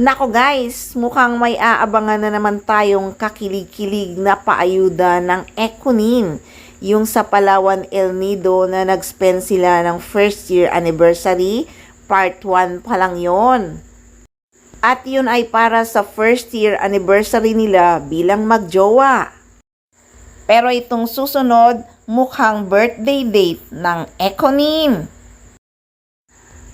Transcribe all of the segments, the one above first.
Nako guys, mukhang may aabangan na naman tayong kakilig-kilig na paayuda ng Econin. Yung sa Palawan El Nido na nag-spend sila ng first year anniversary, part 1 pa lang yon. At yun ay para sa first year anniversary nila bilang magjowa. Pero itong susunod, mukhang birthday date ng Econin.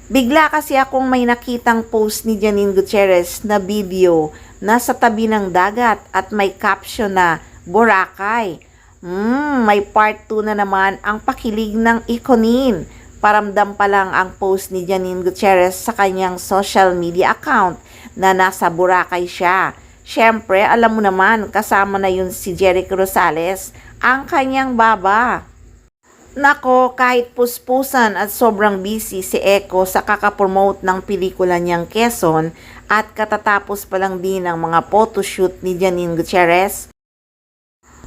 Bigla kasi akong may nakitang post ni Janine Gutierrez na video na sa tabi ng dagat at may caption na Boracay. May part 2 na naman ang pakilig ng Econin. Paramdam pa lang ang post ni Janine Gutierrez sa kanyang social media account na nasa Boracay siya. Syempre, alam mo naman, kasama na yun si Jericho Rosales, ang kanyang baba. Nako, kahit puspusan at sobrang busy si Eco sa kakapromote ng pelikula niyang Quezon at katatapos pa lang din ang mga photoshoot ni Janine Gutierrez,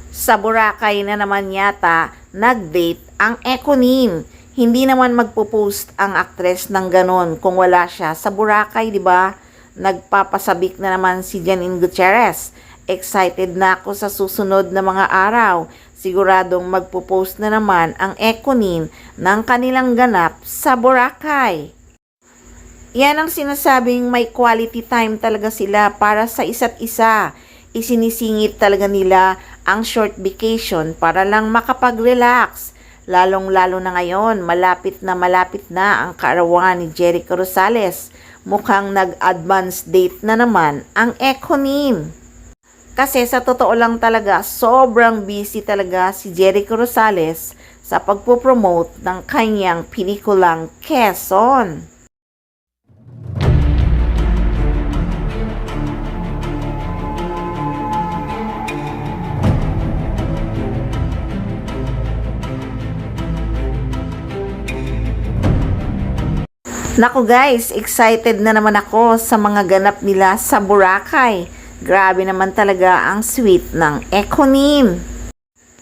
sa Boracay na naman yata nag-date ang Econin. Hindi naman magpo-post ang aktres ng ganon kung wala siya sa Boracay, di ba? Nagpapasabik na naman si Janine Gutierrez. Excited na ako sa susunod na mga araw. Siguradong magpo-post na naman ang Econin ng kanilang ganap sa Boracay. Yan ang sinasabing may quality time talaga sila para sa isa't isa. Isinisingit talaga nila ang short vacation para lang makapag-relax. Lalong-lalo na ngayon, malapit na ang kaarawan ni Jericho Rosales. Mukhang nag-advance date na naman ang Econin. Kasi sa totoo lang talaga, sobrang busy talaga si Jericho Rosales sa pagpo-promote ng kanyang pelikulang Quezon. Naku guys, excited na naman ako sa mga ganap nila sa Boracay. Grabe naman talaga ang sweet ng Econin.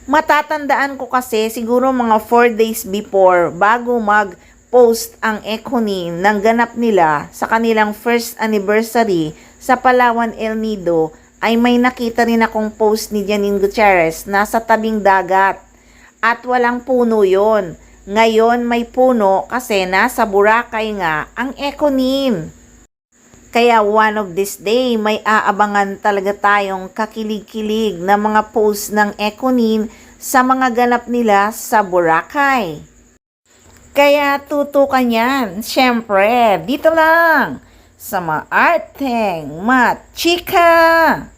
Matatandaan ko kasi siguro mga 4 days before bago mag-post ang Econin ng ganap nila sa kanilang first anniversary sa Palawan El Nido ay may nakita rin akong post ni Janine Gutierrez na sa tabing dagat. At walang puno yon. Ngayon may puno kasi nasa Boracay nga ang Econin. Kaya one of this day, may aabangan talaga tayong kakilig-kilig na mga post ng Econin sa mga ganap nila sa Boracay. Kaya tutukan yan, syempre, dito lang sa Maarteng Machika!